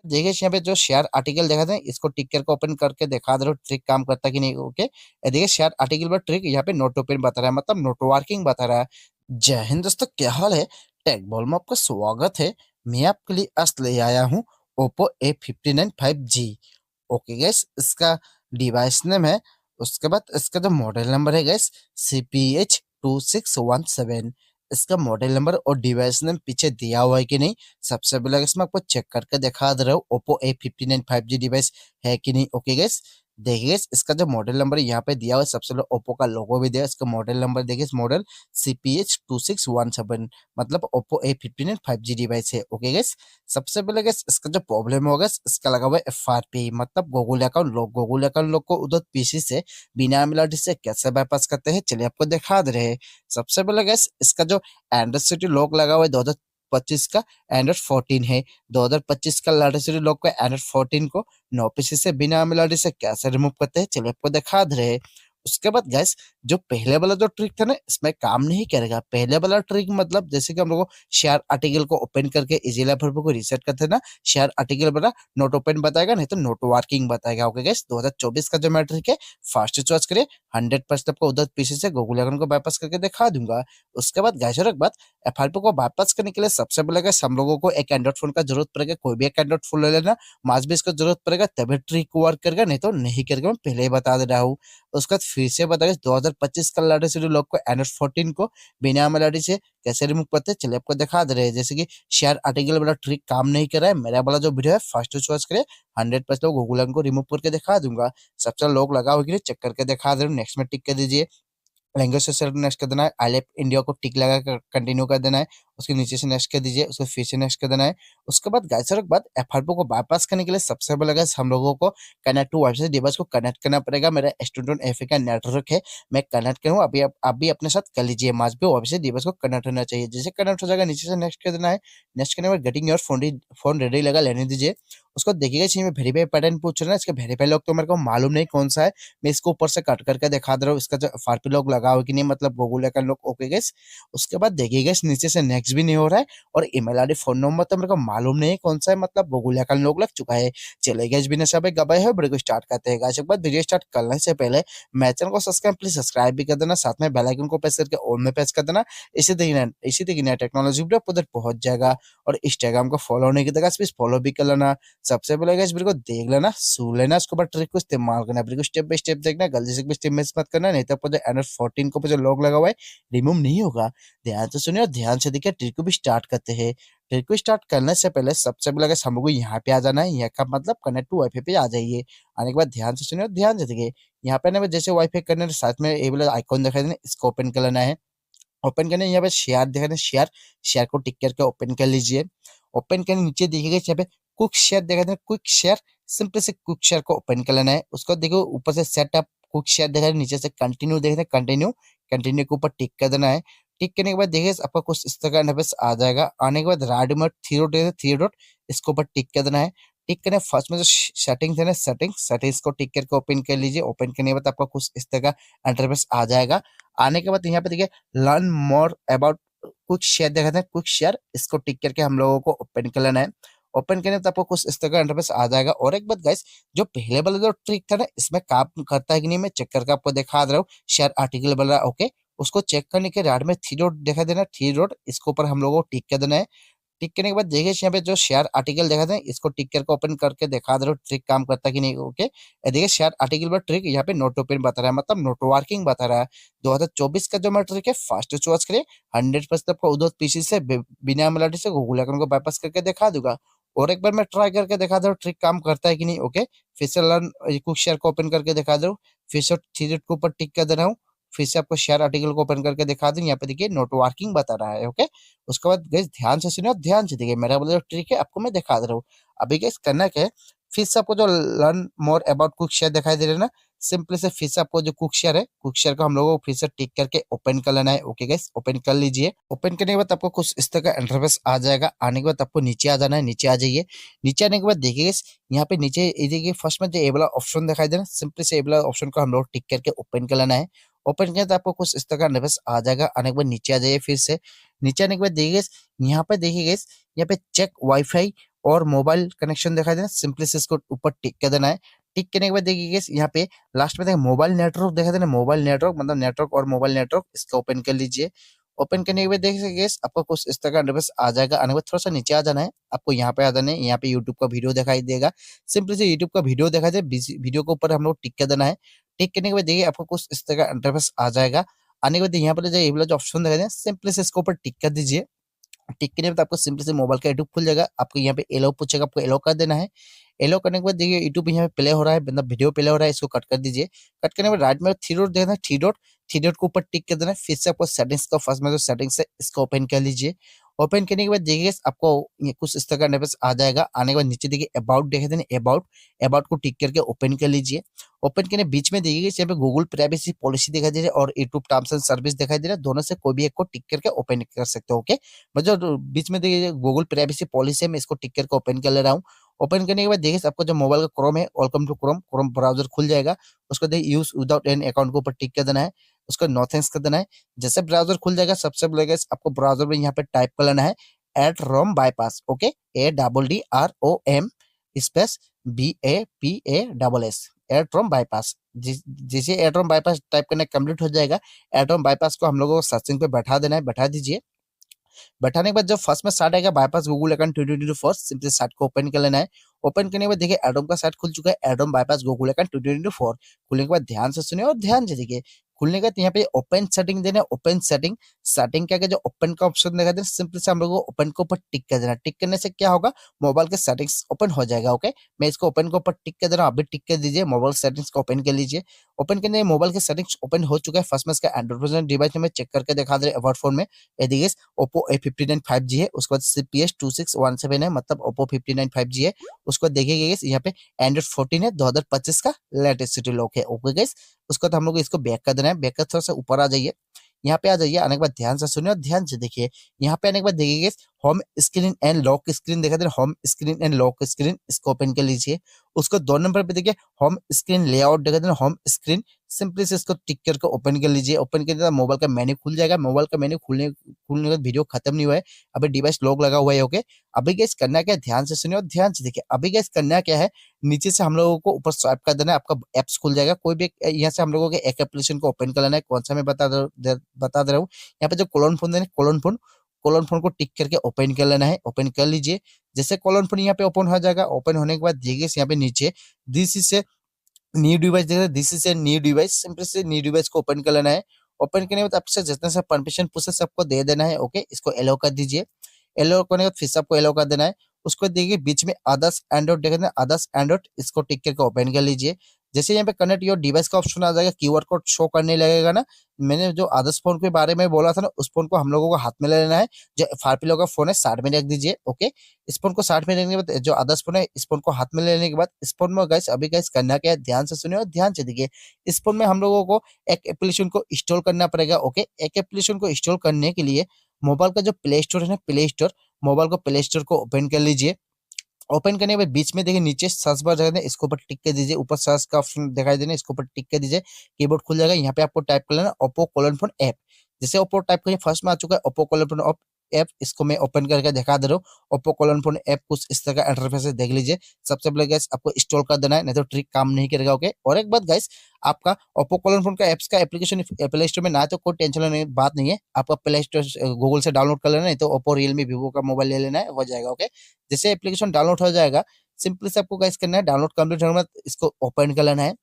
देखिए यहाँ पे जो शेयर आर्टिकल देखा था इसको टिक करके ओपन करके दिखा दे रहा हूँ ट्रिक काम करता कि नहीं। ओके, देखिए शेयर आर्टिकल पर ट्रिक यहाँ पे नोट ओपन बता रहा है, मतलब नोट वर्किंग बता रहा है। जय हिंद दोस्तों, क्या हाल है? टेक बॉल में आपका स्वागत है। मैं आपके लिए आज ले आया हूँ Oppo A59 5G। Okay gas, इसका डिवाइस नेम है, उसके बाद इसका जो मॉडल नंबर है गैस CPH2617। इसका मॉडल नंबर और डिवाइस नेम पीछे दिया हुआ है कि नहीं, सबसे पहले इसमें आपको चेक करके दिखा दे रहा हूँ ओप्पो A59 5G डिवाइस है कि नहीं। ओके गैस, देखिए guys, इसका जो मॉडल नंबर यहाँ पे दिया हुआ है, सबसे पहले ओप्पो का लोगो भी दिया है। इसका मॉडल नंबर देखिए, इस मॉडल CPH2617, मतलब ओप्पो A59 5G डिवाइस है। ओके गैस, सबसे पहले गैस इसका जो प्रॉब्लम होगा, इसका लगा हुआ है FRP, मतलब Google account lock. Google account lock को उधर पीसी से बिना मिलाटी से कैसे बाईपास करते हैं, चलिए आपको दिखा दे रहे हैं। सबसे पहले गैस इसका जो एंड्रॉइड सिटी लॉक लगा हुआ है 2025 का एंड्रॉइड 14 है। 2025 का एंड्रॉइड सिटी लॉक को एंड्रॉइड 14 को 9 पीसी से बिना मिलाटी से कैसे रिमूव करते हैं, चलिए आपको दिखा दे रहे हैं। उसके बाद गैस जो पहले वाला जो ट्रिक था ना, इसमें काम नहीं करेगा। पहले वाला ट्रिक मतलब जैसे कि हम लोग शेयर आर्टिकल को ओपन करके इजी एल्फाबेट को रीसेट करते हैं ना, शेयर आर्टिकल बना नोट ओपन बताएगा, नहीं तो नोट वर्किंग बताएगा। ओके गाइस, 2024 का जो मैट्रिक है फास्ट चॉइस करिए, 100% आपको उधर पीसी से गूगल अकाउंट को बाईपास करके दिखा दूंगा। उसके बाद गाइस और एक बात, एफआरपी को बाईपास करने के लिए सबसे पहले गाइस हम लोगों को एक एंड्रॉइड फोन का जरूरत पड़ेगा। कोई भी एक एंड्रॉइड फोन ले लेना, मास भी इसको जरूरत पड़ेगा, तभी ट्रिक वर्क करेगा, नहीं तो नहीं करेगा। मैं पहले ही बता दे रहा हूँ। उसके बाद फिर से बताइए 2025 का लेटेस्ट लॉक को एंड्रॉइड 14 को बिना मेलोडी से कैसे रिमूव करते हैं, चलिए आपको दिखा दे रहे हैं। जैसे कि शेयर आर्टिकल वाला ट्रिक काम नहीं कर रहा है, मेरा वाला जो वीडियो है फर्स्ट चॉइस करे, 100% गूगल को रिमूव करके दिखा दूंगा। सबसे लोग लगा होगी चेक करके दिखा दे रहा हूँ। नेक्स्ट में टिक कर दीजिए, लैंग्वेज से सेलेक्ट नेक्स्ट कर देना है, आई लेफ्ट इंडिया को टिक लगा कर कंटिन्यू कर देना है। उसके नीचे से नेक्स्ट कर दीजिए, उसको फिर से नेक्स्ट कर देना है। उसके बाद गाइस और एक बात, एफआरपी को बाईपास करने के लिए सबसे पहले गाइस हम लोगों को कनेक्ट टू वाईफाई डिवाइस को कनेक्ट करना पड़ेगा। मेरा स्टूडेंट एफए का नेटवर्क है, मैं कनेक्ट करूँ, अभी आप भी अपने साथ कर लीजिए। मास भी वाईफाई डिवाइस को कनेक्ट होना चाहिए। जैसे कनेक्ट हो जाएगा नीचे से नेक्स्ट कर देना है। नेक्स्ट करने के बाद गेटिंग योर फोन रेडी लगा लेने दीजिए। उसको देखिएगा चाहिए वेरीफाई पैटर्न पूछ रहा है, इसके वेरीफाई लॉक तो मेरे को मालूम नहीं कौन सा है, मैं इसको ऊपर से कट करके दिखा दे रहा हूँ। इसका जो फारपी लॉक लगा हो कि नहीं, मतलब Google account lock. Okay guys, उसके बाद देखिएगा नीचे से नेक्स्ट भी नहीं हो रहा है, और ईमेल आईडी फोन नंबर तो मेरे को मालूम नहीं है कौन सा है, मतलब गूगल अकाउंट लॉक लग चुका है। चले गाइस बिना सब गवाए है, वीडियो को स्टार्ट करते हैं। गाइस एक बार वीडियो स्टार्ट करने से पहले मेरे चैनल को सब्सक्राइब भी कर देना, साथ में बेल आइकन को प्रेस करके ऑल में प्रेस कर देना। इसी तरीके नया टेक्नोलॉजी वीडियो उधर पहुंच जाएगा। और इंस्टाग्राम को फॉलो नहीं किया प्लीज फॉलो भी कर लेना। सबसे पहले गाइस वीडियो को देख लेना, सुन लेना, उसके बाद ट्रिक को इस्तेमाल करना। वीडियो को स्टेप बाय स्टेप देखना, गलती से भी स्टेप मिस मत करना, नहीं तो आपको जो एंड्रॉइड 14 को जो लॉक लगा हुआ है रिमूव नहीं होगा। ध्यान से सुनिए और ध्यान से देखिए, ट्रिक को भी स्टार्ट करते हैं। ट्रिक को स्टार्ट करने से पहले सबसे पहले गाइस हम लोग को यहाँ पे आ जाना है। यहाँ का मतलब कनेक्ट टू वाईफाई पे आ जाइए। आने के बाद ध्यान से सुनिए और ध्यान से देखिए, यहाँ पे ना जैसे वाईफाई करने साथ में ये वाला आइकॉन दिखाई देना, इसको ओपन कर लेना है। ओपन करने यहाँ पे शेयर देखा है, शेयर शेयर को टिक करके ओपन कर लीजिए। ओपन करने नीचे देखिएगा यहाँ पे क्विक शेयर देखा है, क्विक शेयर, सिंपल से क्विक शेयर को ओपन कर लेना है। उसको देखो ऊपर से सेटअप क्विक शेयर देखा है, नीचे से कंटिन्यू देखा है, कंटिन्यू कंटिन्यू के ऊपर टिक कर देना है। टिक करने के बाद देखिए आपका कुछ इस तरह का इंटरफेस आ जाएगा। आने के बाद राइट में थ्री डॉट है, थ्री डॉट, इसके ऊपर टिक कर देना है। टिक करने फर्स्ट में जो सेटिंग्स है ना, सेटिंग्स को टिक करके ओपन कर लीजिए। ओपन करने के बाद आपका कुछ इस तरह का इंटरफेस आ जाएगा। आने के बाद यहाँ पे देखिए learn more about quick share देखा था, क्विक शेयर, इसको टिक करके हम लोगों को ओपन कर लेना है। ओपन करने तो आपको कुछ इस तरह का इंटरफेस आ जाएगा। और एक बात गाइस, जो पहले वाला जो ट्रिक था ना, इसमें काम करता है कि नहीं मैं चेक करके आपको दिखा दे रहा हूँ। शेयर आर्टिकल वाला ओके, उसको चेक करने के राड में थ्री डॉट देखा देना, थ्री डॉट, इसके ऊपर हम लोगों को टिक कर देना है। टिक करने के बाद देखिए यहाँ पे जो शेयर आर्टिकल देखा था, इसको टिक करके ओपन करके दिखा दे रहा हूँ ट्रिक काम करता कि नहीं। ओके, देखिए शेयर आर्टिकल पर ट्रिक यहाँ पे नोट ओपन बता रहा है, मतलब नोट वर्किंग बता रहा है। 2024 का जो मैं ट्रिक है फास्ट चॉइस करिए, 100% आपको उधर पीसी से बिना मिलाटी से गूगल अकाउंट को बाईपास करके दिखा दूंगा। और एक बार मैं ट्राई करके दिखा दे रहा हूँ ट्रिक काम करता है कि नहीं। ओके, फिर से लर्न क्विक शेयर को ओपन करके दिखा दे रहा हूँ, फिर से थ्री डॉट के ऊपर टिक कर दे रहा हूँ, फिर से आपको शेयर आर्टिकल को ओपन करके दिखा दूं। यहाँ पे देखिए नोट वर्किंग बता रहा है। ओके, उसके बाद गैस ध्यान से सुनिए और ध्यान से देखिए, मेरा बोला ट्रिक है आपको मैं दिखा दे रहा हूँ। अभी गैस करना क्या है, फिर से आपको जो learn more about cook share दिखाई दे रहा है ना, सिंपली से फिर से आपको जो कुक शेयर है, कुक शेयर को हम लोगों को फिर से टिक करके ओपन कर लेना है। ओके गैस, ओपन कर लीजिए। ओपन करने के बाद आपको कुछ इस तरह का इंटरफेस आ जाएगा। आने के बाद आपको नीचे आ जाना है, नीचे आ जाइए। नीचे आने के बाद देखिए यहाँ पे नीचे ये देखिए फर्स्ट में जो ए वाला ऑप्शन दिखाई दे रहा है, सिंपली से ए वाला ऑप्शन को हम लोग टिक करके ओपन कर लेना है। ओपन किया तो आपको कुछ इस तरह का इंटरफेस आ जाएगा। आने के बाद नीचे आ जाइए, फिर से नीचे आने के बाद देखिए यहाँ पे देखिए यहाँ पे चेक वाईफाई और मोबाइल कनेक्शन दिखाई देना, सिंपली से इसको ऊपर टिक कर देना है। टिक करने के बाद देखिए गाइस यहाँ पे लास्ट में देखिए मोबाइल नेटवर्क दिखाई देना, मोबाइल नेटवर्क मतलब नेटवर्क और मोबाइल नेटवर्क, इसका ओपन कर लीजिए। ओपन करने के बाद देखिए गाइस आपको कुछ इस तरह का इंटरफेस आ जाएगा। आने के बाद थोड़ा सा नीचे आ जाना है, आपको यहाँ पे आ जाना है, यहाँ पे यूट्यूब का वीडियो दिखाई देगा, सिंपली से यूट्यूब का वीडियो दिखाई दे, वीडियो के ऊपर हम लोग टिक कर देना है। टिक करने के बाद देखिए आपको कुछ इस तरह का इंटरफेस आ जाएगा। आने के बाद यहाँ पर जो ये वाला जो ऑप्शन दिखाई दे, सिंपली से इसके ऊपर टिक कर दीजिए। टिक करने के बाद आपको सिंपली से मोबाइल का यूट्यूब खुल जाएगा। आपको यहाँ पे एलो पूछेगा, आपको एलो कर देना है। एलो करने के बाद देखिए यूट्यूब यहाँ पे प्ले हो रहा है, मतलब वीडियो प्ले हो रहा है, इसको कट कर दीजिए। कट करने के बाद राइट में थ्री डॉट देखना है, थ्री डॉट के ऊपर टिक कर देना है। फिर से आपको सेटिंग्स का फर्स्ट में जो सेटिंग्स है इसको ओपन कर लीजिए। ओपन करने के बाद देखिए आपको ये कुछ इस तरह का इंटरफेस आ जाएगा। आने के बाद नीचे देखिए अबाउट देखे देना, अबाउट को टिक करके ओपन कर लीजिए। ओपन करने बीच में देखिए यहाँ पे गूगल प्राइवेसी पॉलिसी दिखाई दे रही है और यूट्यूब टर्म्स एंड सर्विस दिखाई दे रहा है, दोनों से कोई भी एक को टिक करके ओपन कर सकते हो। ओके, मतलब बीच में देखिए गूगल प्राइवेसी पॉलिसी है, मैं इसको टिक करके ओपन कर ले रहा हूँ। ओपन करने के बाद देखिए आपको जो मोबाइल का क्रोम है, वेलकम टू क्रोम ब्राउजर खुल जाएगा। उसको देखिए यूज विदाउट एन अकाउंट के ऊपर टिक कर देना है, उसको नो थैंक्स कर देना है। जैसे ब्राउजर खुल जाएगा सबसे पहले guys आपको ब्राउजर में यहाँ पे टाइप कर लेना है at ROM bypass. Okay, ADDROM space BAPASS at ROM bypass. जैसे एट रोम बाईपास टाइप करना कंप्लीट हो जाएगा, एट रोम बाईपास को हम लोगों को सर्चिंग पे बैठा देना है, बैठा दीजिए। बैठाने के बाद जब फर्स्ट में स्टार्ट आएगा bypass Google account 2024, simply site को ओपन कर लेना है। ओपन करने के बाद देखिए एडोम का साइट खुल चुका है, एडोम बाईपास गूगल अकाउंट 2024। खुलने के बाद ध्यान से सुनिए और ध्यान से देखिए। खुलने के बाद यहाँ पे ओपन सेटिंग देना है, ओपन सेटिंग। सेटिंग क्या जो ओपन का ऑप्शन देखा देना, सिंपली से हम लोग को ओपन के ऊपर टिक कर देना। टिक करने से क्या होगा, मोबाइल के सेटिंग्स ओपन हो जाएगा। ओके, मैं इसको ओपन के ऊपर टिक कर दे रहा हूँ, अभी टिक कर दीजिए, मोबाइल सेटिंग्स को ओपन कर लीजिए। ओपन करने मोबाइल के सेटिंग्स ओपन हो चुका है। फर्स्ट में इसका एंड्रॉइड डिवाइस में चेक करके दिखा दे अबाउट फोन में, ये देखिए ओप्पो A59 5G है, उसके बाद CPS 2617 है, मतलब ओप्पो 59 5G है। उसको देखिए गाइस यहाँ पे एंड्रॉइड 14 है, 2025 का लेटेस्ट लॉक है। ओके गाइस, उसको तो हम लोग इसको बैक कर देना है। बैक कर थोड़ा सा ऊपर आ जाइए, यहाँ पे आ जाइए। आने के बाद ध्यान से सुनिए और ध्यान से देखिए। यहाँ पे आने के बाद देखिए home screen and lock screen देखा दे, home screen and lock screen, इसको ओपन कर लीजिए। उसको 2 नंबर पे देखिए होम स्क्रीन लेआउट देखा दे, होम स्क्रीन, सिंपली से इसको टिक करके ओपन कर लीजिए। ओपन करने के बाद मोबाइल का मेन्यू खुल जाएगा। मोबाइल का मेन्यू खुलने खुलने के बाद वीडियो खत्म नहीं हुआ है, अभी डिवाइस लॉक लगा हुआ है। ओके, अभी गाइस करना क्या है, ध्यान से सुनिए और ध्यान से देखिए। अभी गाइस करना क्या है, नीचे से हम लोगों को ऊपर स्वाइप कर देना है, आपका एप्स खुल जाएगा। कोई भी यहाँ से हम लोगों के एक एप्लीकेशन को ओपन कर लेना है, कौन सा मैं बता दे रहा हूँ। यहाँ पे जो कोलोन फोन देना, कोलोन फोन को टिक करके ओपन कर लेना है, ओपन कर लीजिए। जैसे कोलोन फोन यहाँ पे ओपन हो जाएगा, ओपन होने के बाद देखिए यहाँ पे नीचे दिस इज न्यू डिवाइस देख रहे हैं, this is a new device, simple से न्यू डिवाइस को ओपन कर लेना है। ओपन करने के बाद आपसे जितना सा परमिशन पूछे सबको दे देना है। ओके, इसको एलो कर दीजिए। एलो करने के बाद फिर सबको एलो कर देना है। उसको देखिए बीच में अदर्स एंड्रॉइड देख रहे हैं, अदर्स एंड्रॉइड, इसको टिक करके ओपन कर लीजिए। जैसे यहाँ पे कनेक्ट योर डिवाइस का ऑप्शन आ जाएगा, क्यूआर कोड शो करने लगेगा ना। मैंने जो अदर्स फोन के बारे में बोला था ना, उस फोन को हम लोगों को हाथ में ले लेना है। जो FRP लोगों का फोन है साइड में रख दीजिए। ओके, इस फोन को साइड में रखने के बाद जो अदर्स फोन है, इस फोन को हाथ में लेने के बाद इस फोन में गाइस अभी गाइस करना क्या है, ध्यान से सुनिए और ध्यान से देखिए। इस फोन में हम लोगों को एक एप्लीकेशन को इंस्टॉल करना पड़ेगा। ओके, एक एप्लीकेशन को इंस्टॉल करने के लिए मोबाइल का जो प्ले स्टोर है ना, प्ले स्टोर, मोबाइल को प्ले स्टोर को ओपन कर लीजिए। ओपन करने के बाद बीच में देखिए नीचे सर्च बार जगह इसके ऊपर टिक कर दीजिए, ऊपर सर्च का ऑप्शन दिखाई देना, इसके ऊपर टिक कर दीजिए। कीबोर्ड खुल जाएगा, यहाँ पे आपको टाइप कर लेना ओप्पो कोलन फोन ऐप। जैसे ओप्पो टाइप करिए, फर्स्ट में आ चुका है ओप्पो कोलन फोन ऐप, इसको मैं ओपन करके दिखा दे रहा हूँ। ओप्पो कोलन फोन ऐप कुछ इस तरह का इंटरफेस है, देख लीजिए। सबसे पहले गाइस आपको इंस्टॉल कर देना है, नहीं तो ट्रिक काम नहीं करेगा। ओके, और एक बात गाइस, आपका ओप्पो कोलन फोन का एप्स का एप्लीकेशन प्ले स्टोर में ना, तो कोई टेंशन लेने की बात नहीं है। आपका प्ले स्टोर गूगल से डाउनलोड कर लेना, नहीं तो ओप्पो रियलमी वीवो का मोबाइल ले लेना है, हो जाएगा। ओके, जैसे एप्लीकेशन डाउनलोड हो जाएगा, सिंपली से आपको गाइस करना है, डाउनलोड कंप्लीट होने के बाद इसको ओपन कर लेना है।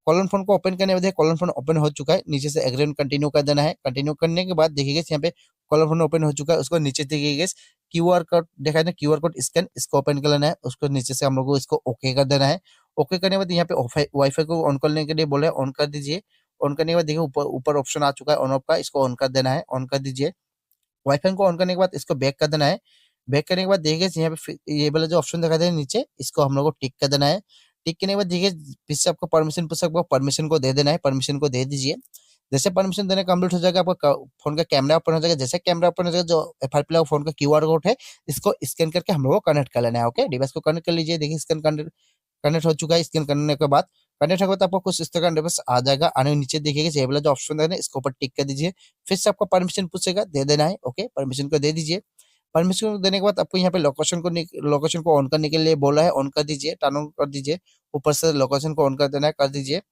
कॉलन फोन को ओपन करने के बाद कॉलन फोन ओपन हो चुका है, नीचे से एग्री कंटिन्यू कर देना है। कंटिन्यू करने के बाद देखिएगा यहाँ पे कॉलन फोन ओपन हो चुका है, उसको नीचे देखिएगा क्यूआर कोड देखा है, क्यूआर कोड स्कैन, इसको ओपन कर लेना है। उसको नीचे से हम लोग को इसको ओके कर देना है। ओके करने के बाद यहाँ पे वाईफाई को ऑन करने के लिए बोले, ऑन कर दीजिए। ऑन करने के बाद देखिए ऊपर ऊपर ऑप्शन आ चुका है ऑन ऑफ का, इसको ऑन कर देना है, ऑन कर दीजिए। वाईफाई को ऑन करने के बाद इसको बैक कर देना है। बैक करने के बाद देखिए यहाँ पे ये वाला जो ऑप्शन दिखा दे नीचे, इसको हम लोग को टिक कर देना है। टिक करने के बाद देखिए फिर से आपको परमिशन पूछ सकते हो, परमिशन को दे देना है, परमिशन को दे दीजिए। जैसे परमिशन देने कंप्लीट हो जाएगा, आपका फोन का कैमरा ओपन हो जाएगा। जैसे कैमरा ओपन हो जाएगा, जो FRP फोन का क्यूआर कोड है, इसको स्कैन करके हम लोग को कनेक्ट कर लेना है। ओके, डिवाइस को कनेक्ट कर लीजिए। देखिए स्कैन कनेक्ट हो चुका है। स्कैन करने के बाद कनेक्ट होगा तो आपको कुछ इस तरह का इंटरफेस आ जाएगा। आने नीचे देखिएगा ये वाला जो ऑप्शन है, इसके ऊपर टिक कर दीजिए। फिर से आपको परमिशन पूछेगा, दे देना है। ओके, परमिशन को दे दीजिए। परमिशन देने के बाद आपको यहाँ पे लोकेशन को ऑन करने के लिए बोला है, ऑन कर दीजिए, टर्न ऑन कर दीजिए। ऊपर से लोकेशन को ऑन कर देना है, कर दीजिए।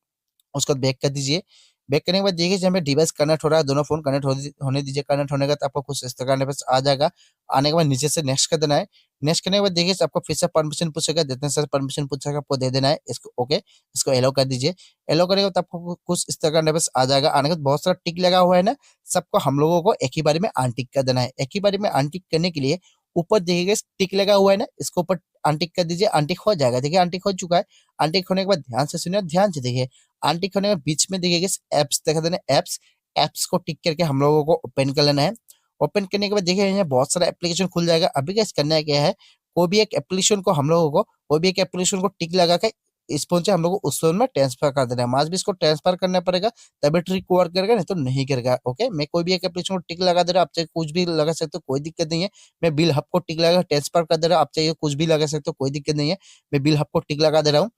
उसके बाद बैक कर दीजिए। बैक करने के बाद देखिए जहाँ पे डिवाइस कनेक्ट हो रहा है, दोनों फोन कनेक्ट होने दीजिए। कनेक्ट होने के बाद आपको कुछ इस तरह बस आ जाएगा। आने के बाद नीचे से नेक्स्ट कर देना है। नेक्स्ट करने के बाद देखिए आपको फिर से परमिशन पूछेगा, जितने सारे परमिशन पूछेगा आपको दे देना है। इसको ओके, इसको एलो कर दीजिए। एलो करने के बाद आपको कुछ इस तरह का बस आ जाएगा। आने के बाद बहुत सारा टिक लगा हुआ है ना, सबको हम लोगों को एक ही बारी में अनटिक कर देना है। एक ही बारी में अनटिक करने के लिए ऊपर देखिएगा टिक लगा हुआ है ना, इसको ऊपर अनटिक कर दीजिए। अनटिक हो जाएगा, देखिए अनटिक हो चुका है। अनटिक होने के बाद ध्यान से सुनिए, ध्यान से देखिए। अनटिक होने के बीच में देखिएगा एप्स दिखा देना, एप्स। एप्स को टिक करके हम लोगों को ओपन कर लेना है। ओपन करने के बाद देखिए यहाँ बहुत सारा एप्लीकेशन खुल जाएगा। अभी क्या करना है, क्या है, कोई भी एक एप्लीकेशन को हम लोगों को कोई भी एक एप्लीकेशन को टिक लगा के इस फोन से हम लोग को उस फोन में ट्रांसफर कर देना है। मास भी इसको ट्रांसफर करना पड़ेगा, तभी ट्रिक वर्क करेगा, नहीं तो नहीं करेगा। ओके, मैं कोई भी एक एप्लीकेशन को टिक लगा दे रहा हूं, आप चाहे कुछ भी लगा सकते हो, कोई दिक्कत नहीं है। मैं बिल हब को टिक लगा ट्रांसफर कर दे रहा हूं, आप चाहे कुछ भी लगा सकते हो, कोई दिक्कत नहीं है। मैं बिल हब को टिक लगा दे रहा हूँ,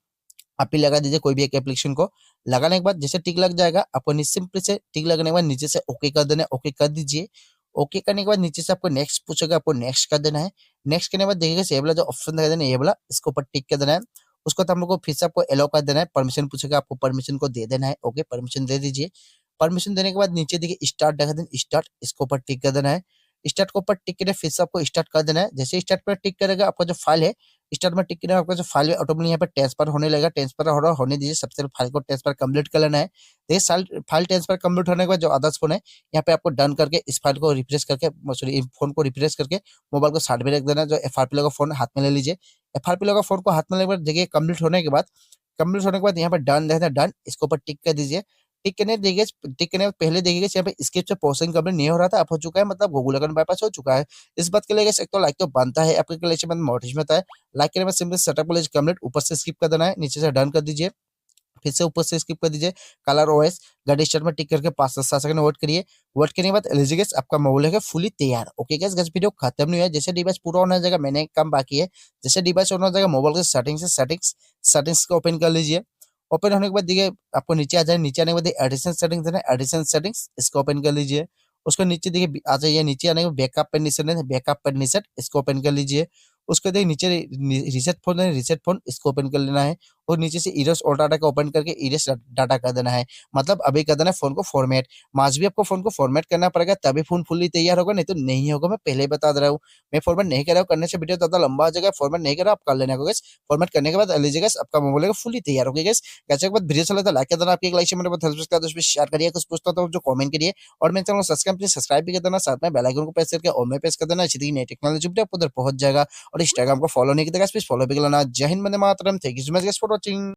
आप ही लगा दीजिए कोई भी एक एप्लीकेशन को। लगाने के बाद जैसे टिक लग जाएगा, आपको सिंपली से टिक लगने के बाद नीचे से ओके कर देना है। ओके कर दीजिए। ओके करने के बाद नीचे से आपको नेक्स्ट पूछेगा, आपको नेक्स्ट कर देना है। नेक्स्ट करने के बाद देखिएगा ये वाला जो ऑप्शन दिखाई देना है, ये वाला, इसको ऊपर टिक कर देना है। उसको तो हम लोग को फिर से आपको एलो कर देना है। परमिशन पूछेगा, आपको परमिशन को दे देना है। ओके, परमिशन दे दीजिए। परमिशन देने के बाद नीचे देखिए स्टार्ट दिखा देना, स्टार्ट, इसको ऊपर टिक कर देना है। स्टार्ट को ऊपर टिक करके फिर से आपको स्टार्ट कर देना है। जैसे स्टार्ट पर टिक करेगा, आपका जो फाइल है स्टार्ट में टिक करना, आपका जो फाइल है ऑटोमेटिक यहाँ पे ट्रांसफर होने लगेगा। ट्रांसफर हो रहा होने दीजिए, सबसे पहले फाइल को ट्रांसफर कंप्लीट कर लेना है। देखिए फाइल ट्रांसफर कंप्लीट होने के बाद जो अदर्स फोन है, यहाँ पे आपको डन करके इस फाइल को रिफ्रेश करके, सॉरी फोन को रिफ्रेश करके मोबाइल को साइड में रख देना। जो एफआरपी लगा फोन हाथ में ले लीजिए। एफआरपी लगा फोन को हाथ में लेने के बाद देखिए कंप्लीट होने के बाद यहाँ पे डन देखना, डन, इसके ऊपर टिक कर दीजिए। टिक करने देखिए, टिक करने पहले देखिए यहाँ पे स्केच से पोर्शन कंप्लीट नहीं हो रहा था, अब हो चुका है, मतलब गूगल अकाउंट बाईपास हो चुका है। इस बात के लिए एक तो लाइक तो बनता है, आपके लिए मोटिवेशन होता है। लाइक करने में सिंपल सेटअप कॉलेज कंप्लीट, ऊपर से स्किप कर देना है, नीचे से डन कर दीजिए। फिर से ऊपर से स्किप कर दीजिए। कलर ओएस गाड़ी स्टार्ट में टिक करके 5 से 7 सेकंड वेट करिए। वेट करने के बाद एलिजी गैस आपका मोबाइल है फुली तैयार। ओके गैस, वीडियो खत्म नहीं हुआ, जैसे डिवाइस पूरा ऑन हो जाएगा, मैंने एक काम बाकी है। जैसे डिवाइस ऑन हो जाएगा, मोबाइल के सेटिंग्स को ओपन कर लीजिए। ओपन होने के बाद देखिए आपको नीचे आ जाए, नीचे आने के बाद एडिशन सेटिंग्स है, एडिशन सेटिंग्स इसको ओपन कर लीजिए। उसको नीचे देखिए आ जाइए, नीचे आने के बाद बैकअप परमिशन है, बैकअप परमिशन इसको ओपन कर लीजिए। उसको देखिए नीचे रिसेट फोन है, रिसेट फोन इसको ओपन कर लेना है। और नीचे से इरेज ऑल डाटा को ओपन करके इरेज डाटा कर देना है। मतलब अभी कर देना है फोन को फॉर्मेट। मास भी आपको फोन को फॉर्मेट करना पड़ेगा, तभी फोन फुल्ली तैयार होगा, नहीं तो नहीं होगा। मैं पहले ही बता दे रहा हूँ। मैं फॉर्मेट नहीं कर रहा हूँ, करने से वीडियो ज्यादा लंबा हो जाएगा। फॉर्मेट नहीं कर रहा, आप कर लेना होगा। फॉर्मेट करने के बाद लीजिएगा, आपका मोबाइल फुल्ली तैयार होगा। कैसे के बाद वीडियो चला तो लाइक कर देना, आपकी एक लाइक से मेरे बहुत हेल्प करता है, शेयर करिए, कुछ पूछता तो जो कमेंट करिए। और मेरे चैनल को सब्सक्राइब भी कर देना, साथ में बेल आइकन को प्रेस करके ऑल में प्रेस कर देना। इसी तरीके नई टेक्नोलॉजी वीडियो आपको उधर पहुंच जाएगा। और इंस्टाग्राम को फॉलो नहीं किया, प्लीज फॉलो भी कर लेना। जय हिंद, वंदे मातरम, thank you so much guys for watching.